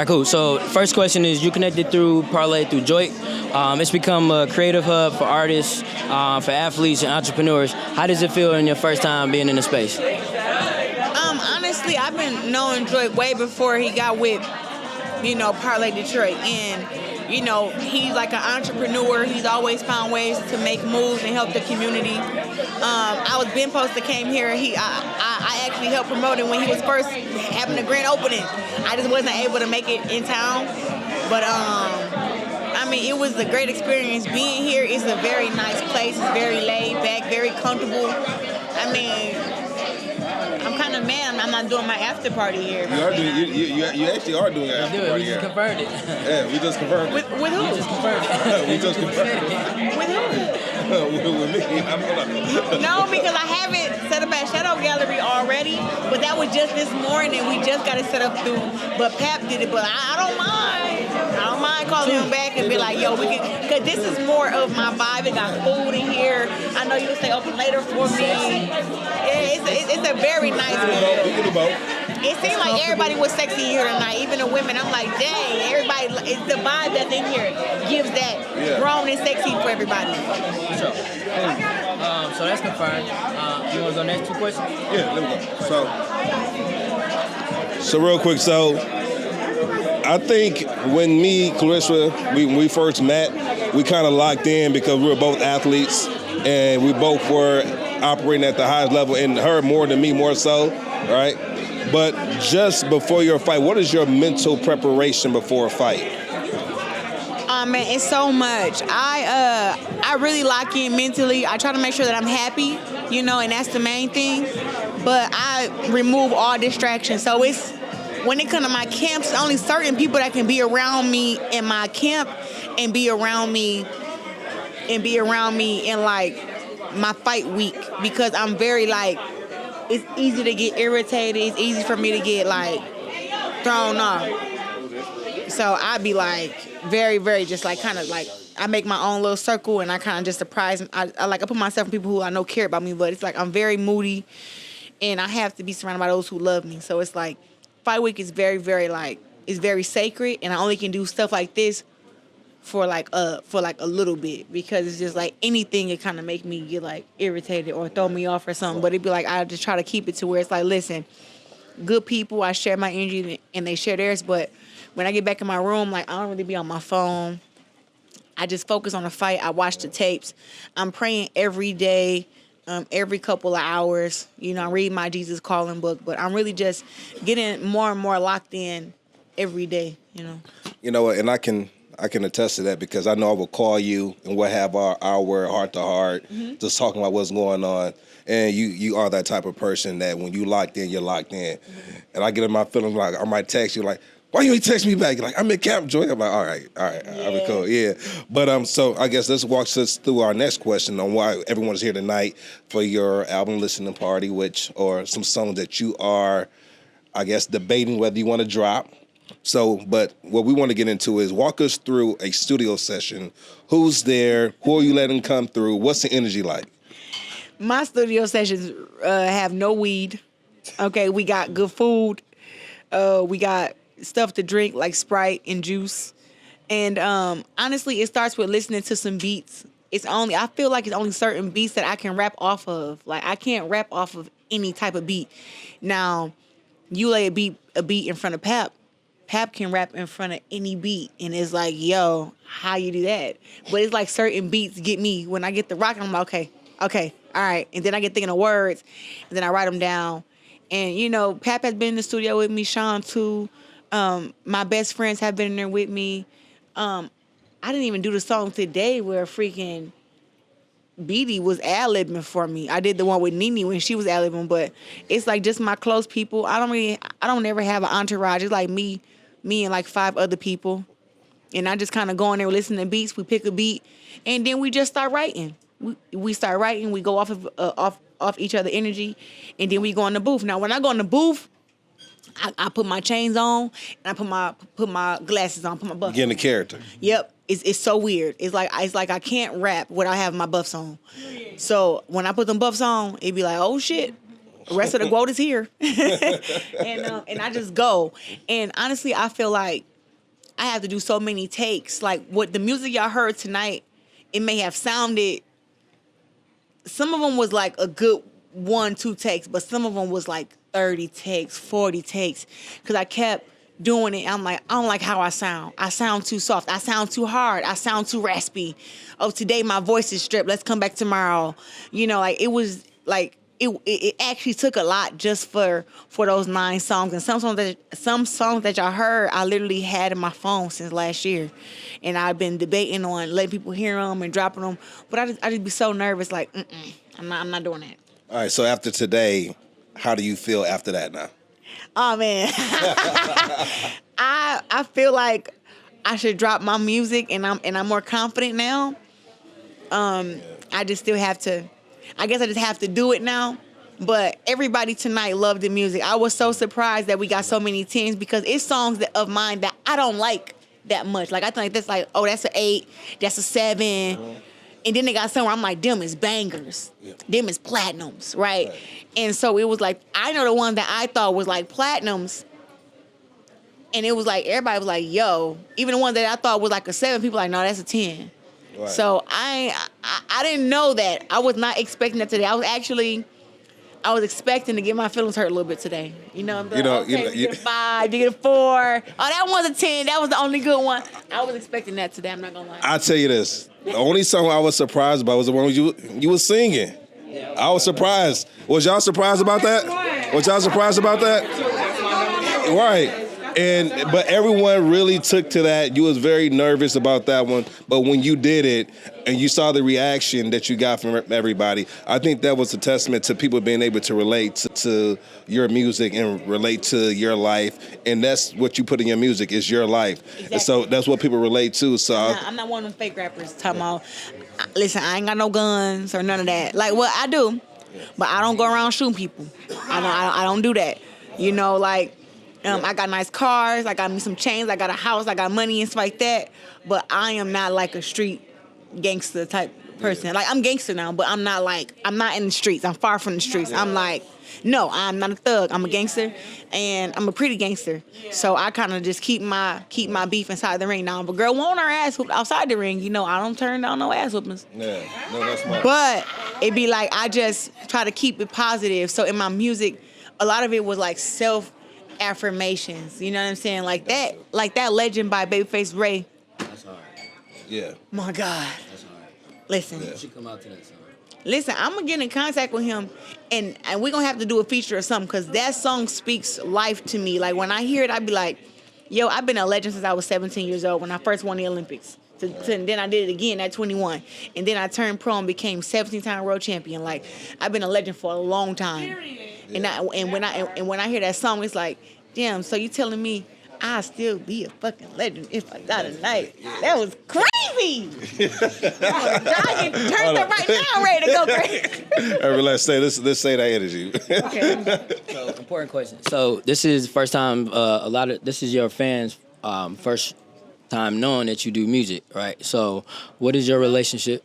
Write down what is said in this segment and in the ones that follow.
right, cool. So first question is, you connected through Parlay through Detroit. It's become a creative hub for artists, for athletes and entrepreneurs. How does it feel in your first time being in the space? Honestly, I've been knowing Detroit way before he got with, Parlay Detroit. And, he's like an entrepreneur. He's always found ways to make moves and help the community. I was Ben Post that came here. I actually helped promote him when he was first having a grand opening. I just wasn't able to make it in town. But, it was a great experience being here. It's a very nice place. It's very laid back, very comfortable. I'm kind of mad I'm not doing my after party here. You actually are doing an after party here. We just confirmed it. Yeah, we just confirmed it. With who? We just confirmed it. We just confirmed it. With who? With me. No, because I haven't set up at Shadow Gallery already, but that was just this morning. We just got it set up through, but Pap did it, but I don't mind. I don't mind calling him back and be like, yo, we can, because this is more of my vibe. It got food in here. I know you'll stay open later for me. It's a very nice one. We can do both. It seemed like everybody was sexy here tonight, even the women. I'm like, dang, everybody, it's the vibe that's in here gives that grown and sexy for everybody. Sure. So that's confirmed. You want to go next 2 questions? Yeah, let me go. So real quick, I think when me, Claressa, we first met, we kind of locked in because we were both athletes and we both were operating at the highest level, and her more than me, more so, right? But just before your fight, what is your mental preparation before a fight? Man, it's so much. I really lock in mentally. I try to make sure that I'm happy, and that's the main thing. But I remove all distractions. So it's, when it comes to my camps, only certain people that can be around me in my camp and be around me in like my fight week, because I'm very it's easy to get irritated. It's easy for me to get thrown off. So I'd be very, very just kind of I make my own little circle and I kind of just surprise. I put myself in people who I know care about me, but it's I'm very moody and I have to be surrounded by those who love me. So it's fight week is very, very it's very sacred, and I only can do stuff like this for a little bit, because it's just anything it kind of make me get irritated or throw me off or something. But it'd be I just try to keep it to where it's listen, good people, I share my energy and they share theirs. But when I get back in my room, I don't really be on my phone. I just focus on the fight. I watch the tapes. I'm praying every day, every couple of hours. I read my Jesus Calling book, but I'm really just getting more and more locked in every day. And I can attest to that, because I know I will call you and we'll have our heart to heart, just talking about what's going on. And you are that type of person that when you locked in, you're locked in. And I get in my feelings I might text you why you ain't text me back? You're I'm in camp, Joy. I'm all right, I'll be cool, yeah. But so I guess let's walk us through our next question on why everyone's here tonight for your album listening party, or some songs that you are, I guess, debating whether you want to drop. So, but what we want to get into is walk us through a studio session. Who's there? Who are you letting come through? What's the energy like? My studio sessions have no weed. Okay, we got good food. We got stuff to drink like Sprite and juice. And honestly, it starts with listening to some beats. I feel like it's only certain beats that I can rap off of. I can't rap off of any type of beat. Now, you lay a beat in front of Pap. Pap can rap in front of any beat, and it's yo, how you do that? But it's certain beats get me. When I get the rock, I'm okay, all right. And then I get thinking of words, and then I write them down. And, Pap has been in the studio with me, Sean too. My best friends have been in there with me. I didn't even do the song today where freaking Beatty was ad-libbing for me. I did the one with Nene when she was ad-libbing, but it's just my close people. I don't ever have an entourage. It's me and 5 other people. And I just kind of go in there listening to beats. We pick a beat, and then we just start writing. We start writing. We go off each other energy, and then we go in the booth. Now, when I go in the booth, I put my chains on, and I put my glasses on, put my buff. Get in the character. Yep. It's so weird. It's like I can't rap without having my buffs on. So when I put them buffs on, it'd be oh shit, the rest of the GWOAT is here. And I just go. And honestly, I feel I have to do so many takes. Like what the music y'all heard tonight, it may have sounded. Some of them was like a good 1-2 takes, but some of them was like 30 takes, 40 takes, because I kept doing it. I'm like, I don't like how I sound. I sound too soft. I sound too hard. I sound too raspy. Oh, today my voice is stripped. Let's come back tomorrow. You know, like it was like it actually took a lot just for those 9 songs. And some songs that y'all heard, I literally had in my phone since last year, and I've been debating on letting people hear them and dropping them. But I just be so nervous, like, I'm not doing that. All right, so after today, how do you feel after that now? Oh man, I feel like I should drop my music, and I'm more confident now. I just still have to. I guess I just have to do it now. But everybody tonight loved the music. I was so surprised that we got so many 10s because it's songs of mine that I don't like that much. Like I think that's like, oh, that's an 8, that's a 7. And then they got somewhere I'm like, them is bangers. Yeah. Them is platinums, right? And so it was like, I know the one that I thought was like platinums. And it was like, everybody was like, yo. Even the one that I thought was like a 7, people like, no, that's a 10. Right. So I didn't know that. I was not expecting that today. I was expecting to get my feelings hurt a little bit today. You know, you get a 5, you get a 4. Oh, that one's a 10. That was the only good one. I was expecting that today. I'm not gonna lie. I'll tell you this. The only song I was surprised about was the one you were singing. I was surprised. Was y'all surprised about that? Right. But everyone really took to that. You was very nervous about that one. But when you did it and you saw the reaction that you got from everybody, I think that was a testament to people being able to relate to your music and relate to your life. And that's what you put in your music is your life. Exactly. And so that's what people relate to. So I'm not one of them fake rappers talking about, listen, I ain't got no guns or none of that. Like, well, I do, but I don't go around shooting people. I don't do that. You know, like, I got nice cars, I got me some chains, I got a house, I got money and stuff like that. But I am not like a street gangster type person. Like, I'm gangster now, but I'm not in the streets. I'm far from the streets. I'm like, no, I'm not a thug. I'm a gangster, and I'm a pretty gangster. So I kind of just keep my beef inside the ring. Now, if a girl want her ass whooped outside the ring, you know, I don't turn down no ass whoopings. Yeah, no, that's smart. But it be like, I just try to keep it positive. So in my music, a lot of it was like affirmations, you know what I'm saying? Like that Legend by Babyface Ray. That's hard. Yeah. My God. That's hard. Listen. You should come out to that song. Listen, I'm gonna get in contact with him, and we're gonna have to do a feature or something, because that song speaks life to me. Like, when I hear it, I be like, yo, I've been a legend since I was 17 years old when I first won the Olympics. And then I did it again at 21. And then I turned pro and became 17-time world champion. Like, I've been a legend for a long time. And when I hear that song, it's like, damn, so you telling me I'll still be a fucking legend if I die tonight? That was crazy. I get turned up right now, ready to go crazy. All right, let's say that energy. Okay. So, important question. So this is first time this is your fans' first time knowing that you do music, right? So what is your relationship?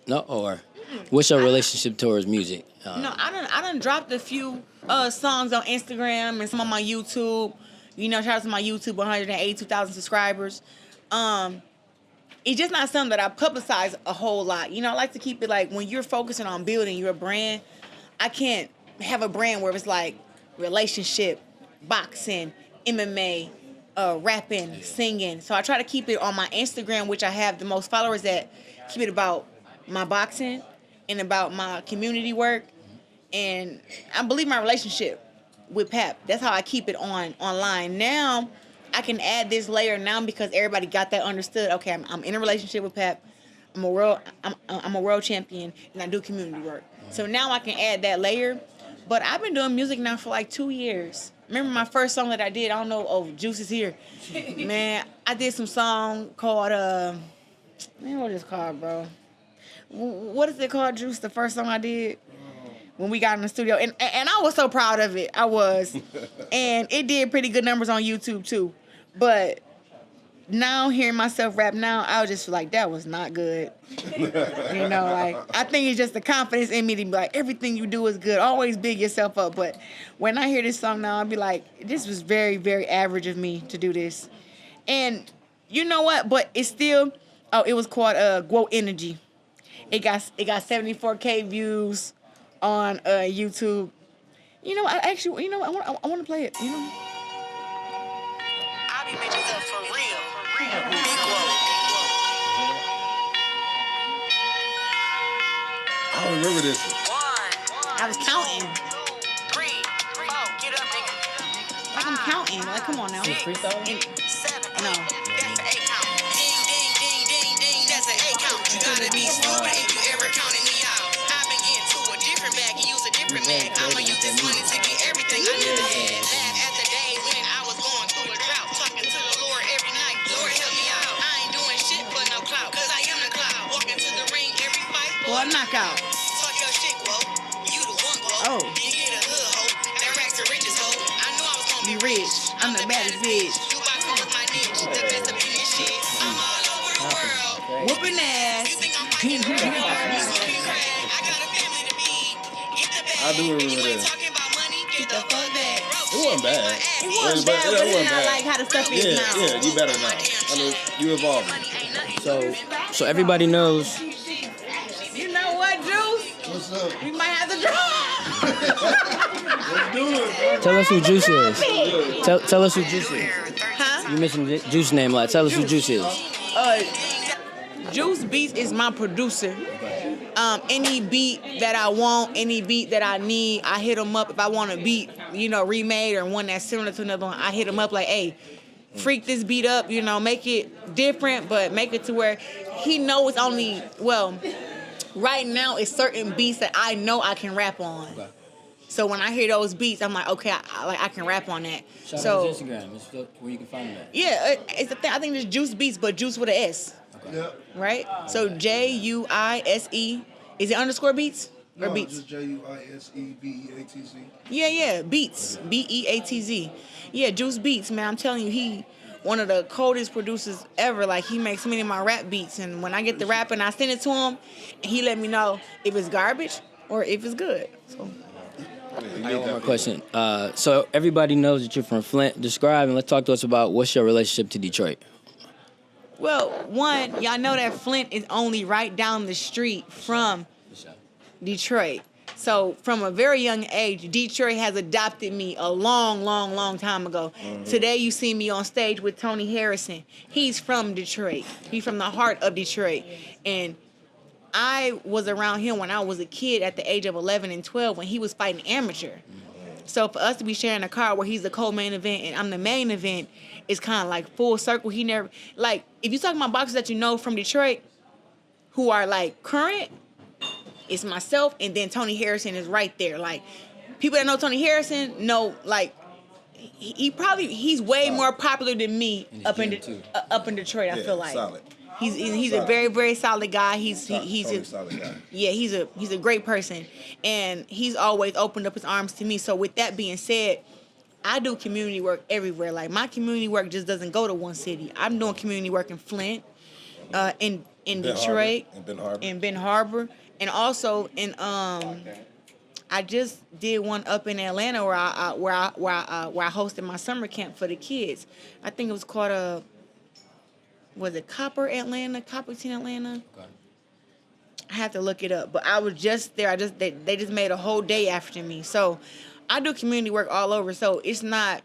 What's your relationship towards music? I done dropped a few songs on Instagram and some on my YouTube. You know, shout out to my YouTube, 182,000 subscribers. It's just not something that I publicize a whole lot. You know, I like to keep it like, when you're focusing on building your brand, I can't have a brand where it's like relationship, boxing, MMA, rapping, singing. So I try to keep it on my Instagram, which I have the most followers at, keep it about my boxing and about my community work. And I believe my relationship with Pap. That's how I keep it online. Now I can add this layer now because everybody got that understood. Okay, I'm in a relationship with Pap. I'm a world champion, and I do community work. So now I can add that layer. But I've been doing music now for like 2 years. Remember my first song that I did? I don't know. Oh, Juice is here. Man, I did some song called what is it called, bro? What is it called, Juice? The first song I did when we got in the studio, and I was so proud of it. I was, and it did pretty good numbers on YouTube too. But now hearing myself rap now, I was just like, that was not good. You know, like, I think it's just the confidence in me to be like, everything you do is good. Always big yourself up. But when I hear this song now, I'll be like, this was very, very average of me to do this. And You know what? But it's still. Oh, it was called GWOAT Energy. It got 74K views on YouTube. You know, I actually, you know, I want to play it. You know. I be bitches up for real. Big GWOAT. I don't remember this. I was counting. 3, 4, get up, nigga. Like I'm counting. Like, come on now. 6, 7, no. That's an 8 count. Ding, ding, ding, ding, ding. That's an 8 count. You gotta be stupid if you ever counted me out. I've been getting to a different bag and use a different bag. I'ma use this money to get everything I never had. Laugh at the day when I was going through a drought. Talking to the Lord every night. Lord, help me out. I ain't doing shit for no clout. Cause I am the clout. Walking to the ring every fight. Boy, knockout. Talk your shit, whoa. You the one, whoa. Oh. You get a hood, ho. That racks the riches, ho. I knew I was gonna be rich. I'm the baddest bitch. You boxing with my niche. The best up in this shit. I'm all over the world. Whooping ass. You think I'm fighting the world? You smoking crack. I got a family to feed. Get the bag. I do remember You ain't this. talking about money. Get the fuck back. It wasn't bad. It wasn't bad, but it's not like how the stuff is now. Yeah, you better now. I mean, you evolving. So everybody knows. You know what, Juice? What's up? We might have to drive. Let's do it. Tell us who Juice is. Tell us who Juice is. Huh? You mentioned Juice name a lot. Tell us who Juice is. Juice Beats is my producer. Any beat that I want, any beat that I need, I hit him up. If I want a beat, you know, remade or one that's similar to another one, I hit him up like, hey, freak this beat up, you know, make it different, but make it to where he knows it's only, well, right now it's certain beats that I know I can rap on. Okay. So when I hear those beats, I'm like, okay, I can rap on that. Shout so out to Instagram. It's where you can find that. yeah, it's the thing. I think it's Juice Beats, but Juice with an S. Okay. Yep. Right? So JUISE. Is it underscore beats or No, beats? just JUISEBEATZ. Yeah, Beats. BEATZ. Yeah, Juice Beats, man. I'm telling you, he one of the coldest producers ever. Like, he makes many of my rap beats. And when I get the rap and I send it to him, and he let me know if it's garbage or if it's good. So I got one more question. So everybody knows that you're from Flint. Describe and let's talk to us about what's your relationship to Detroit. well, one, y'all know that Flint is only right down the street from Detroit. So from a very young age, Detroit has adopted me a long time ago. Mm-hmm. Today you see me on stage with Tony Harrison. He's from Detroit. He's from the heart of Detroit. And I was around him when I was a kid at the age of 11 and 12 when he was fighting amateur. So for us to be sharing a car where he's the co-main event and I'm the main event, it's kind of like full circle. He never, like, if you talking about boxers that you know from Detroit who are like current, it's myself, and then Tony Harrison is right there. Like, people that know Tony Harrison know, like, he's way more popular than me up in Detroit. I feel like solid. He's a very, very solid guy. He's Totally a solid guy. yeah, he's a great person, and he's always opened up his arms to me. So with that being said, I do community work everywhere. Like, my community work just doesn't go to one city. I'm doing community work in Flint, in Detroit, in Ben Harbor. And also in I just did one up in Atlanta where I hosted my summer camp for the kids. I think it was called was it Copperton Atlanta? Okay. I have to look it up, but I was just there. They just made a whole day after me. So I do community work all over. So it's not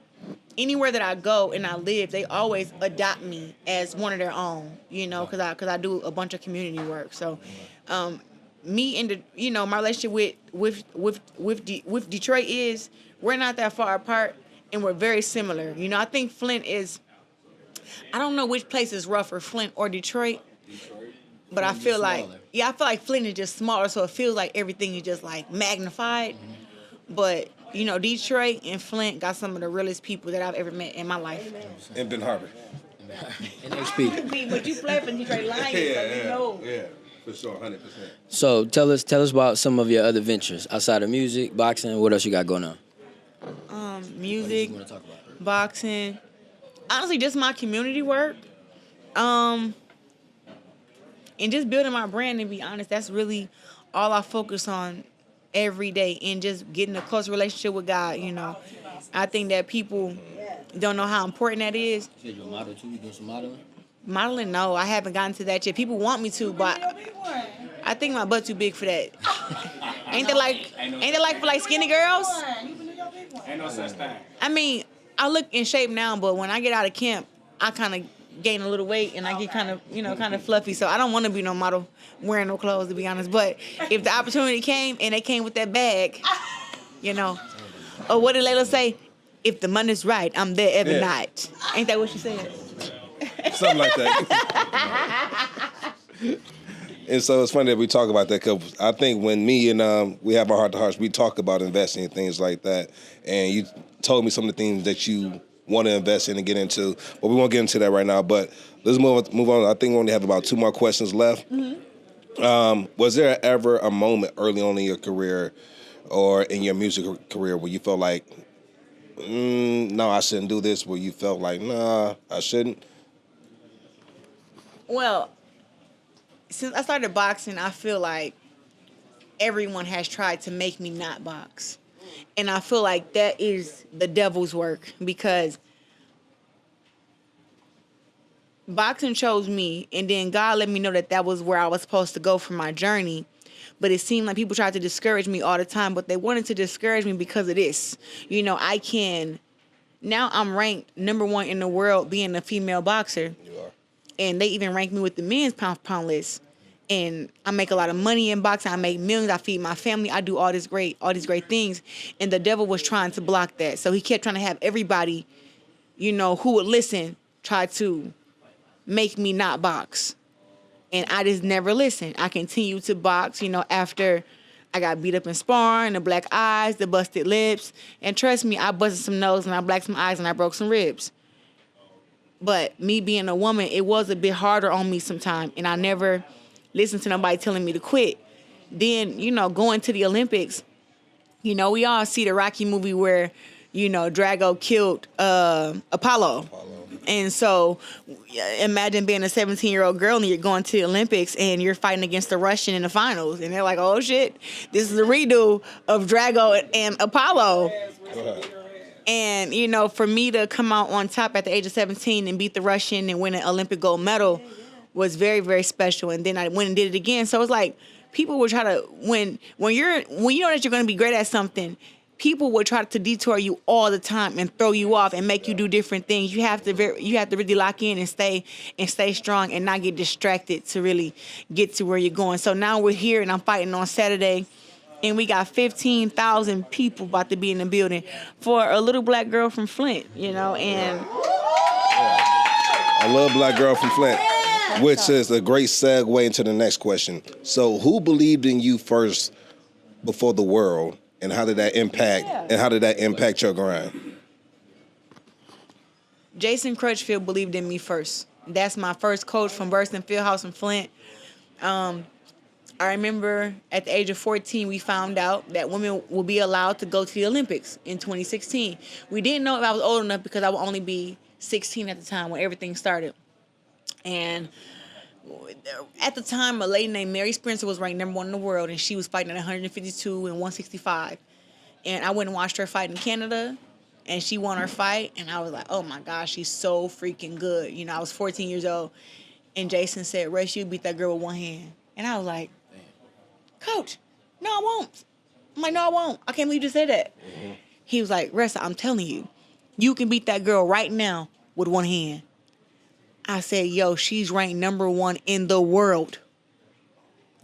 anywhere that I go and I live, they always adopt me as one of their own, you know, because I do a bunch of community work. So me and my relationship with Detroit is we're not that far apart and we're very similar. You know, I think Flint is, I don't know which place is rougher, Flint or Detroit, but I feel like Flint is just smaller, so it feels like everything is just like magnified. Mm-hmm. But Detroit and Flint got some of the realest people that I've ever met in my life. In Ben Harbor. In HP. But you play for Detroit Lions, so you know. Yeah. For sure, 100%. So tell us about some of your other ventures outside of music, boxing. What else you got going on? Music, What do you want to talk about? boxing. Honestly, just my community work. And just building my brand, and be honest, that's really all I focus on every day, and just getting a close relationship with God, I think that people don't know how important that is. You said you're a model too? You doing some modeling? Modeling, no, I haven't gotten to that yet. People want me to, but I think my butt too big for that. Ain't that like for like skinny girls? Ain't no such thing. I mean, I look in shape now, but when I get out of camp, I kind of gain a little weight and I get kind of fluffy. So I don't want to be no model wearing no clothes, to be honest. But if the opportunity came and they came with that bag, or what did Layla say? If the money's right, I'm there every night. Ain't that what she said? Something like that. And so it's funny that we talk about that because I think when me and we have our heart to hearts, we talk about investing and things like that. And you told me some of the things that you want to invest in and get into. Well, we won't get into that right now, but let's move on. I think we only have about 2 more questions left. Mm-hmm. Was there ever a moment early on in your career or in your music career where you felt like, no, I shouldn't do this, where you felt like, nah, I shouldn't? Well, since I started boxing, I feel like everyone has tried to make me not box. And I feel like that is the devil's work because boxing chose me, and then God let me know that that was where I was supposed to go for my journey. But it seemed like people tried to discourage me all the time, but they wanted to discourage me because of this. Now I'm ranked number 1 in the world being a female boxer. You are. And they even rank me with the men's pound list. And I make a lot of money in boxing. I make millions. I feed my family. I do all these great things. And the devil was trying to block that. So he kept trying to have everybody, who would listen, try to make me not box. And I just never listened. I continued to box, after I got beat up in sparring, the black eyes, the busted lips. And trust me, I busted some nose and I blacked some eyes and I broke some ribs. But me being a woman, it was a bit harder on me sometimes. And I never listened to nobody telling me to quit. Then, going to the Olympics, we all see the Rocky movie where, Drago killed Apollo. And so imagine being a 17-year-old girl and you're going to the Olympics and you're fighting against the Russian in the finals. And they're like, oh, shit, this is a redo of Drago and Apollo. And, for me to come out on top at the age of 17 and beat the Russian and win an Olympic gold medal was very, very special. And then I went and did it again. So it's like people will try to, when you know that you're going to be great at something, people will try to detour you all the time and throw you off and make you do different things. You have to really lock in and stay strong and not get distracted to really get to where you're going. So now we're here and I'm fighting on Saturday. And we got 15,000 people about to be in the building for a little black girl from Flint, and A little black girl from Flint, which is a great segue into the next question. So who believed in you first before the world, and how did that impact your grind? Jason Crutchfield believed in me first. That's my first coach from Burston Fieldhouse in Flint. I remember at the age of 14, we found out that women will be allowed to go to the Olympics in 2016. We didn't know if I was old enough because I would only be 16 at the time when everything started. And at the time, a lady named Mary Spencer was ranked number 1 in the world, and she was fighting at 152 and 165. And I went and watched her fight in Canada, and she won her fight, and I was like, oh my gosh, she's so freaking good. I was 14 years old, and Jason said, Ray, you beat that girl with one hand. And I was like, Coach, no, I won't. I'm like, no, I won't. I can't believe you just said that. Mm-hmm. He was like, Ressa, I'm telling you, you can beat that girl right now with one hand. I said, yo, she's ranked number 1 in the world.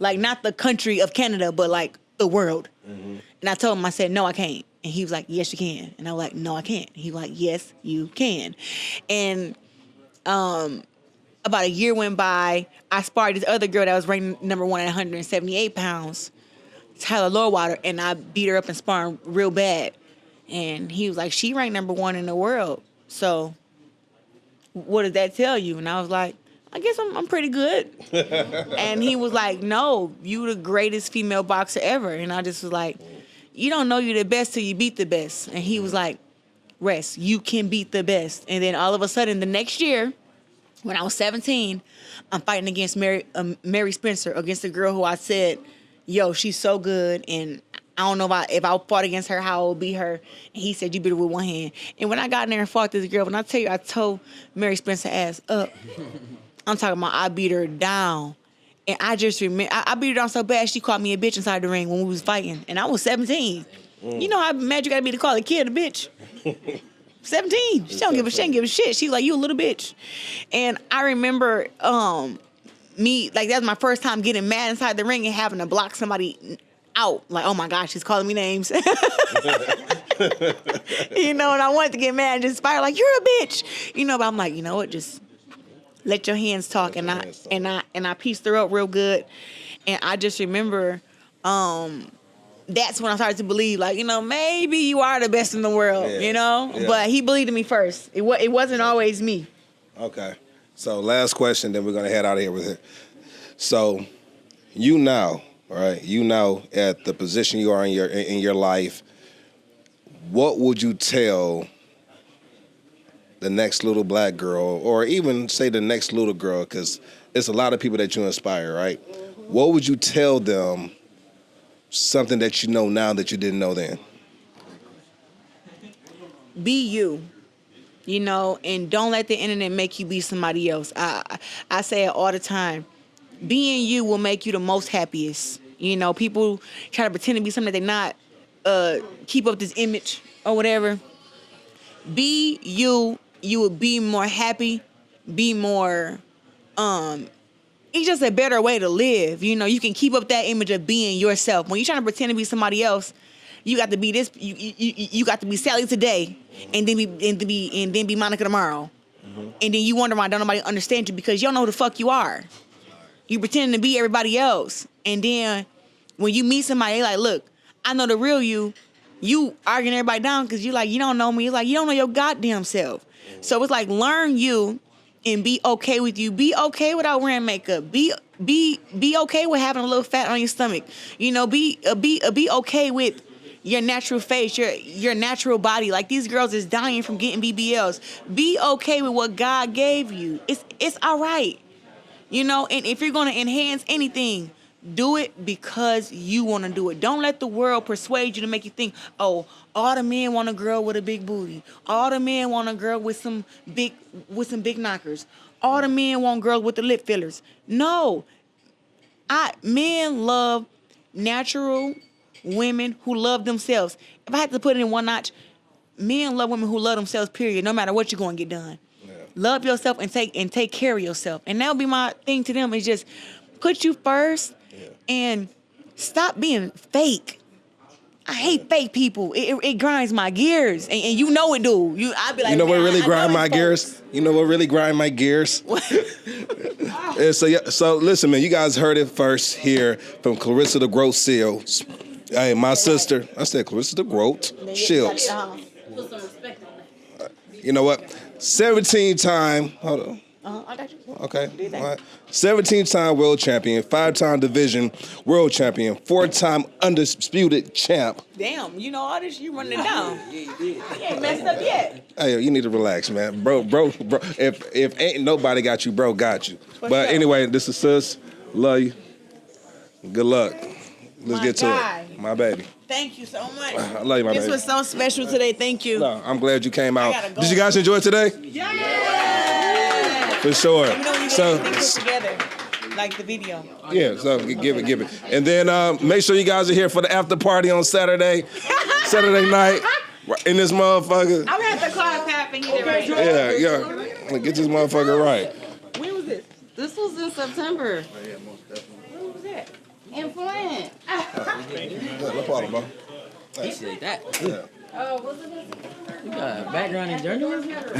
Like, not the country of Canada, but like the world. Mm-hmm. And I told him, I said, no, I can't. And he was like, yes, you can. And I was like, no, I can't. He was like, yes, you can. And about a year went by. I sparred this other girl that was ranked number 1 at 178 pounds, Tyler Lowwater, and I beat her up in sparring real bad. And he was like, she ranked number 1 in the world. So what does that tell you? And I was like, I guess I'm pretty good. And he was like, no, you the greatest female boxer ever. And I just was like, you don't know you're the best till you beat the best. And he was like, Rest, you can beat the best. And then all of a sudden, the next year, when I was 17, I'm fighting against Mary Spencer, against a girl who I said, yo, she's so good, and I don't know if I fought against her, how I would beat her. And he said, you beat her with one hand. And when I got in there and fought this girl, when I tell you, I told Mary Spencer ass up. I'm talking about I beat her down. And I just remember, I beat her down so bad, she called me a bitch inside the ring when we was fighting. And I was 17. You know how mad you gotta be to call a kid a bitch? 17. She don't give a shit. She was like, you a little bitch. And I remember me, like, that was my first time getting mad inside the ring and having to block somebody out. Like, oh my gosh, she's calling me names. You know, and I wanted to get mad and just fire, like, you're a bitch. You know, but I'm like, you know what, just let your hands talk. And I pieced her up real good. And I just remember that's when I started to believe, like, you know, maybe you are the best in the world, you know? Yeah. But he believed in me first. It wasn't always me. Okay. So last question, then we're going to head out of here with it. So you now, right, you now at the position you are in your life, what would you tell the next little black girl, or even say the next little girl, because it's a lot of people that you inspire, right? What would you tell them, something that you know now that you didn't know then? Be you, you know, and don't let the internet make you be somebody else. I say it all the time. Being you will make you the most happiest. You know, people try to pretend to be something that they're not, keep up this image or whatever. Be you. You will be more happy, be more, it's just a better way to live. You know, you can keep up that image of being yourself. When you're trying to pretend to be somebody else, you got to be this. You got to be Sally today, and then be Monica tomorrow, and then you wonder why don't nobody understand you because you don't know who the fuck you are. You pretending to be everybody else, and then when you meet somebody, they like, look, I know the real you. You arguing everybody down because you like you don't know me. You're like you don't know your goddamn self. So it's like learn you. And be okay with you. Be okay without wearing makeup. Be okay with having a little fat on your stomach. You know, be okay with your natural face, your natural body. Like these girls is dying from getting BBLs. Be okay with what God gave you. It's all right. You know, and if you're gonna enhance anything, do it because you want to do it. Don't let the world persuade you to make you think, oh, all the men want a girl with a big booty. All the men want a girl with some big knockers. All the men want girls with the lip fillers. No. Men love natural women who love themselves. If I had to put it in one notch, men love women who love themselves, period, no matter what you're going to get done. Yeah. Love yourself and take care of yourself. And that would be my thing to them is just put you first. And stop being fake. I hate fake people. It grinds my gears, and you know it do. I be like, you know what really grind my gears? You know what really grind my gears? So listen, man. You guys heard it first here from Claressa the GWOAT Shields. Hey, my sister. I said Claressa the GWOAT Shields. Put some respect on that. You know what? 17-time. Hold on. I got you. Okay. All right. 17-time world champion, 5-time division world champion, 4-time undisputed champ. Damn, you know all this, you running it down. You ain't messed up yet. Hey, you need to relax, man. Bro. If ain't nobody got you, bro got you. For but sure. Anyway, this is sis. Love you. Good luck. Let's get guy. to it. My baby. Thank you so much. I love you, my baby. This was so special today. Thank you. No, I'm glad you came out. Gotta go. Did you guys enjoy today? Yeah. For sure. You know, you So get together, like the video. yeah, so give it. And then make sure you guys are here for the after party on Saturday night in this motherfucker. I'm gonna have to call Pap and get it right. Yeah. Get this motherfucker right. When was this? This was in September. When was that? In Flint. No problem, bro. Appreciate that. Yeah. Oh, was it in You got a background in journalism? September?